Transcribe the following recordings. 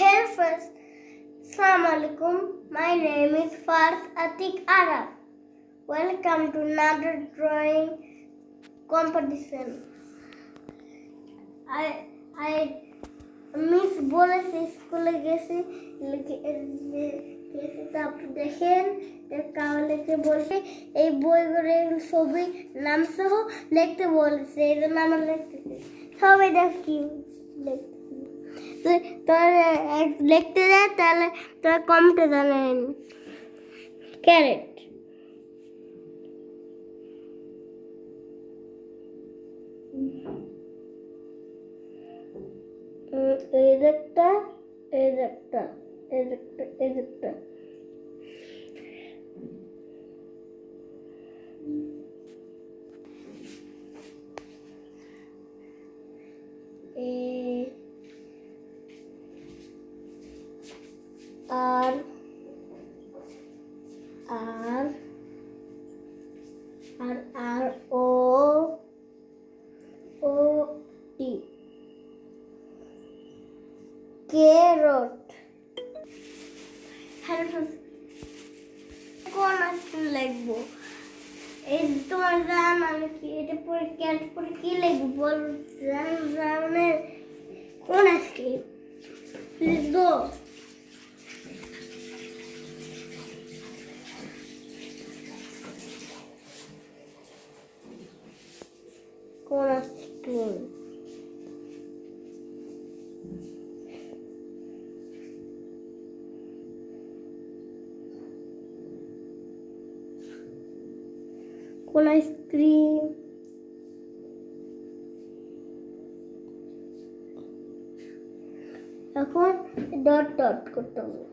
Hello friends, Assalamu alaikum. My name is Fars Atik Arab. Welcome to another drawing competition. I miss বলেছে স্কুলে গেছি তারপর দেখেন কাগজে বলছে এই বইগুলোর ছবি নাম সহ লিখতে বলেছে এই জন্য আমার লিখতে সবাই দেখ কি তোরা লিখতে যায় তাহলে তোরা কমতে জানেন ক্যারেট একটা R-O-O-T carrot. কোন আসলে লিখবো এই তোমার জান আমি কি এটা পরে ক্যারেট পরে কি লিখবো বল জানে কোন আসলে প্লিজ গো কোন আসলে কোন আইসক্রিম এখন ডট ডট করতে হবে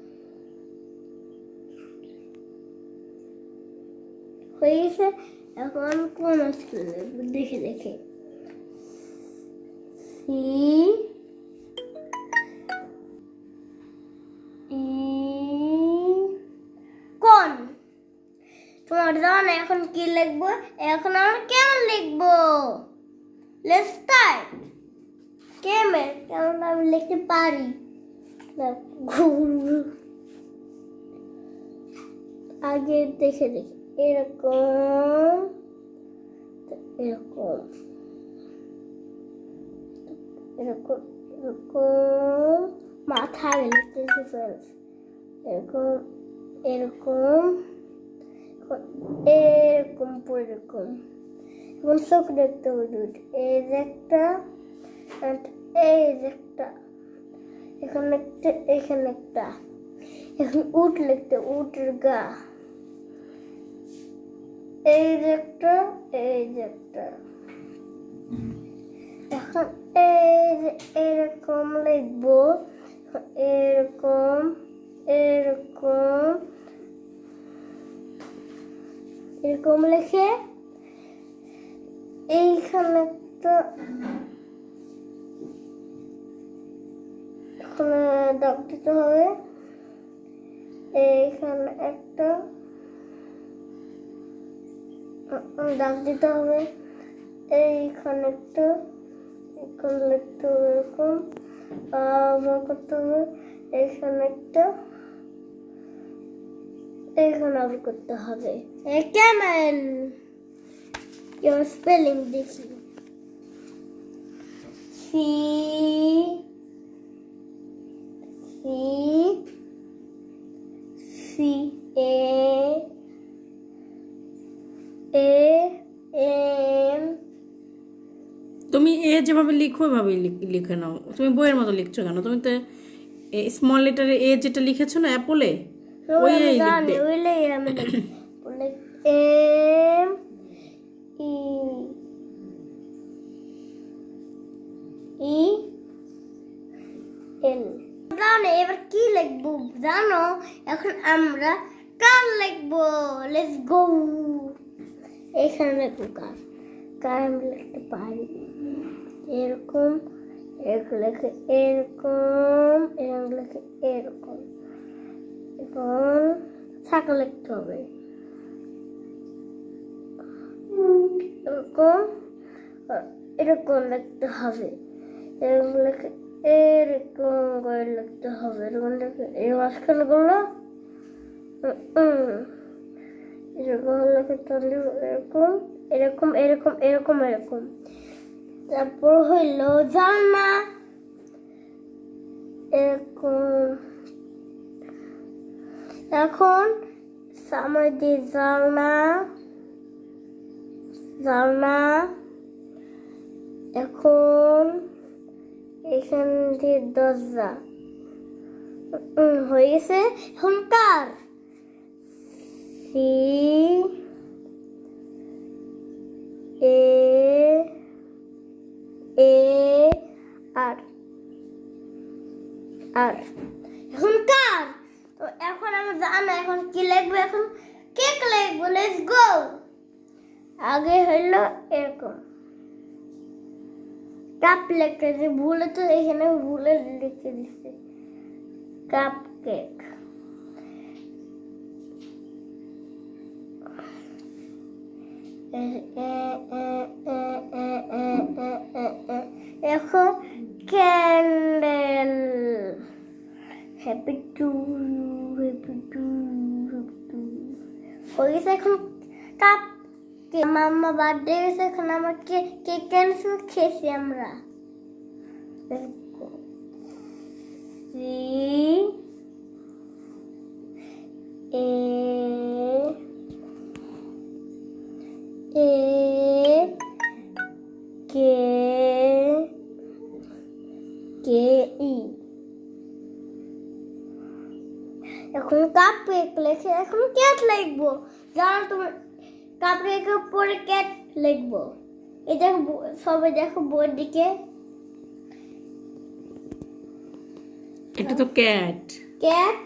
হয়ে গেছে এখন কোন আইসক্রিম দেখে দেখে সি কোন তোমার জানো এখন কি লিখবো এখন আমরা কেমন লিখবো লেটস স্টার্ট কেমন আমি লিখতে পারি আগে দেখে দেখে এরকম এরকম এরকম এরকম মাথা লিখতে এরকম এরকম এরকম এরকম এখন চোখ দেখতে হবে এই একটা এই একটা এখানে একটা এখানে একটা এখন উট লিখতে উটের গা এই একটা এখন এরকম লিখবো এরকম এরকম এরকম লিখে এইখানে একটা এখানে দাগ দিতে হবে এইখানে একটা দাগ দিতে হবে এইখানে একটা এখানে লিখতে হবে এরকম আবার করতে হবে এইখানে একটা এখানে আবার করতে হবে কেমন your spelling দেখি C A M তুমি এ যেভাবে লিখো ওইভাবে লিখে নাও তুমি বইয়ের মতো লিখছো কেন তুমি তো স্মল লেটারে এ যেটা লিখেছো না অ্যাপলে ওই লিখবে ওইলাই আমি বলে M E N জানো এবার কি লিখবো জানো এখন আমরা কার লিখবো লেটস গো এখানে লিখবো কার আমি লিখতে পারি এরকম এরকম লিখে এরকম এরকম লিখে এরকম এখন ছাকা লিখতে হবে এরকম এরকম লিখতে হবে এরকম লিখে এরকম করে লিখতে হবে, এরকম লিখে এই মাঝখানে গুলো এরকম লিখে তাহলে এরকম এরকম এরকম এরকম এরকম। তারপর হইল জানলা, এরকম। এখন সামনে দিয়ে জানলা জানলা, এখন এখান দিয়ে দরজা হয়ে গেছে। এখন কার সি এ এ আর আর এখন কার। তো এখন আমি জানি এখন কি লিখবো, এখন কেক লিখবো। Let's go. আগে হইলো এরকম কাপ লিখতে যে ভুলে, তো এখানে ভুলে লিখে দিচ্ছে কাপ কেক। এখন candle, happy to happy to হয়ে গেছে। এখন কাপ মাম্মা বার্থডে গেছে, এখন আমার কেক ক্যান্সেল খেয়েছি আমরা। সি এ এ কে কে ই। এখন কাপ কেক লিখে এখন ক্যাট লিখবো। জানো তুমি কাপ কেকের উপরে ক্যাট লিখবো। এই দেখো সবাই দেখো বোর্ড দিকে, এটা তো ক্যাট। ক্যাট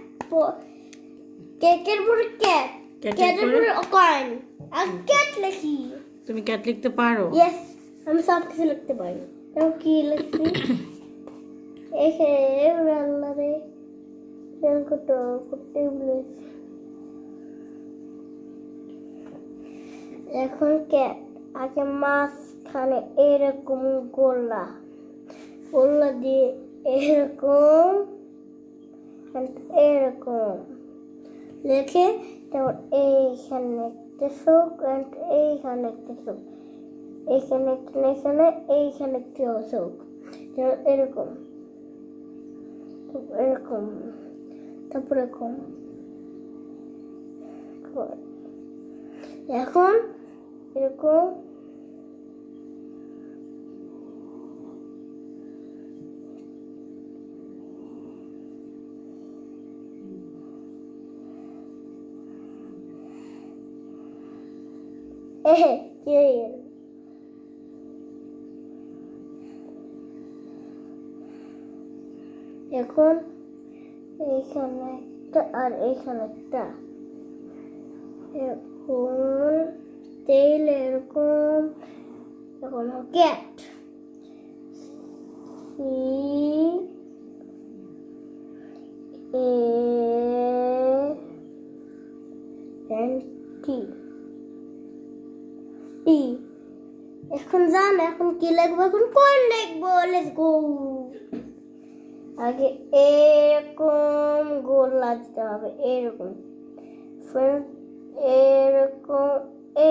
কেকের উপরে ক্যাট, ক্যাটের উপরে কয়েন আর ক্যাট লিখি। তুমি ক্যাট লিখতে পারো? ইয়েস, আমি সব কিছু লিখতে পারি। তাও কি লিখছি এখানে আল্লাহ রে করতে বলেছি। এখন ক্যাট আগে মাঝখানে এরকম গোলা গোলা দিয়ে এরকম এরকম লিখে, তারপর এইখানে একটা চোখ, এইখানে একটা চোখ, এইখানে একটা, এখানে এইখানে একটা চোখ, এরকম এরকম, তারপর এরকম। এখন এরকম এখন এইখানে একটা আর এইখানে একটা, এখন তেল এরকম, এখন ক্যাট সি এ টি টি। এখন জান এখন কি লিখবো, এখন কোন লিখবো। Let's go. আগে এরকম গোলা দিতে হবে, এরকম এরকম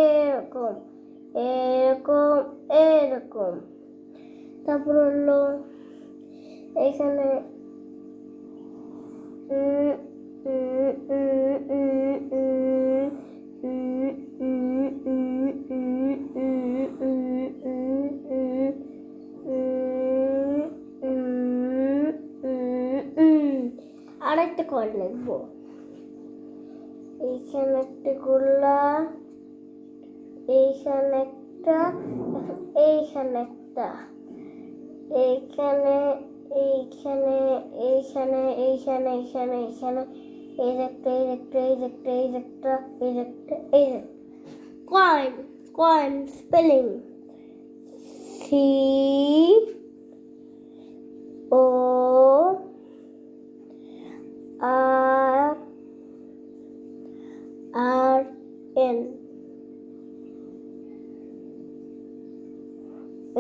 এরকম এরকম এরকম। তারপর হলো এখানে আরেকটা কল লিখবো। এইখানে একটা গোলা, এইখানে একটা, এইখানে একটা, এইখানে এইখানে এইখানে এইখানে এইখানে এইখানে, এই একটা এই একটা এই একটা এই একটা এই একটা এই কয়েন কয়েন স্পেলিং সি ও আর আর এন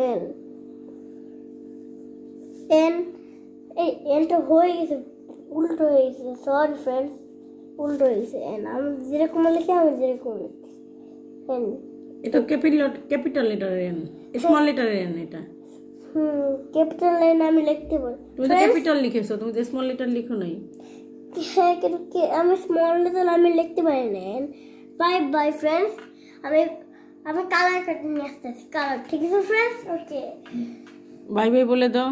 এন এন হয়ে গেছে, উল্টো হয়ে গেছে, সরি ফ্রেন্ডস, উল্টো হয়ে গেছে। আমি যেরকম লিখি আমি যেরকম লিখি। এটা ক্যাপিটাল লেটারের এন, স্মল লেটারের এন এটা। ক্যাপিটাল লাইন আমি লিখতে পারি। তুমি তো ক্যাপিটাল লিখেছো, তুমি তো স্মল লেটার লিখো নাই। হ্যাঁ, কিন্তু আমি স্মল লেটার আমি লিখতে পারি না। বাই বাই ফ্রেন্ডস, আমি কালার কাটে নিয়ে আসতেছি, কালার। ঠিক আছে ফ্রেন্ডস, ওকে বাই বাই বলে দাও।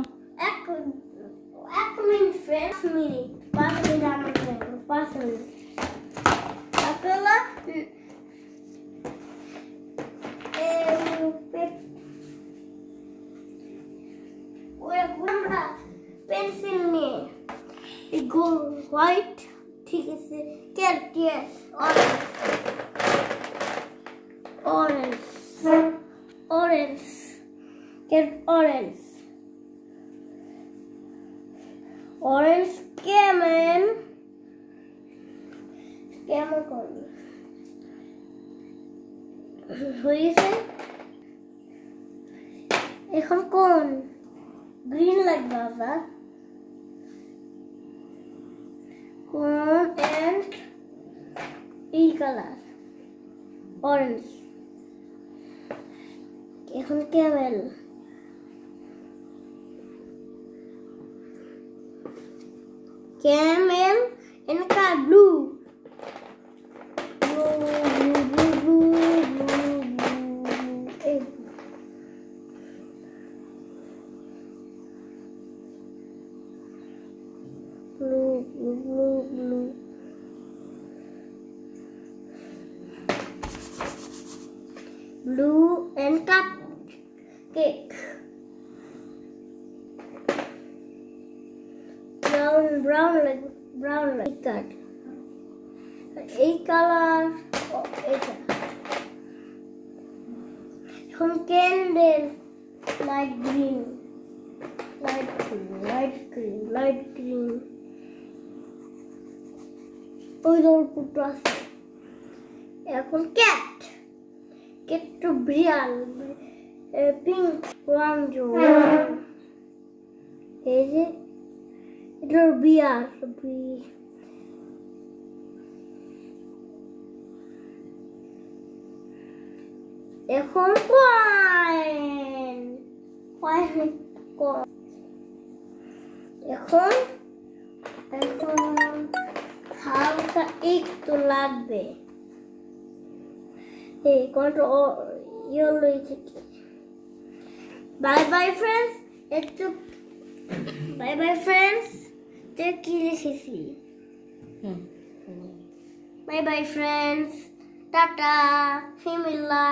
এক মিনিট ফ্রেন্ডস, 5 মিনিট আমার জন্য, 5 মিনিট। আপনারা পেন্সিল নিয়ে হোয়াইট, ঠিক আছে, carrot, yes, orange, orange, carrot, orange, orange, camel, camel কোন হয়েছে? এখন কোন গ্রিন লাগবে আবার, কোন এন্ড এই কালার অরেঞ্জ। এখন Camel, camel and car, blue, blue, blue, blue, blue, blue, blue, blue, blue, blue, blue and cupcake, brown like that. এই কালার, এটা এখন candle, light green, light green, light green, light green, ওই দৌড়পুরটা আছে। এখন cat, cat তো বিড়াল, pink, orange, এই যে এটা বিয়ার, এখন কয়েন, কয়েন, এখন হালকা একটু লাগবে, এই কোনটা ইয়েলো থেকে। বাই বাই ফ্রেন্ডস, একটু বাই বাই ফ্রেন্ডস, কি লিখেছি? Bye bye friends, tata, ফিমিল্লা।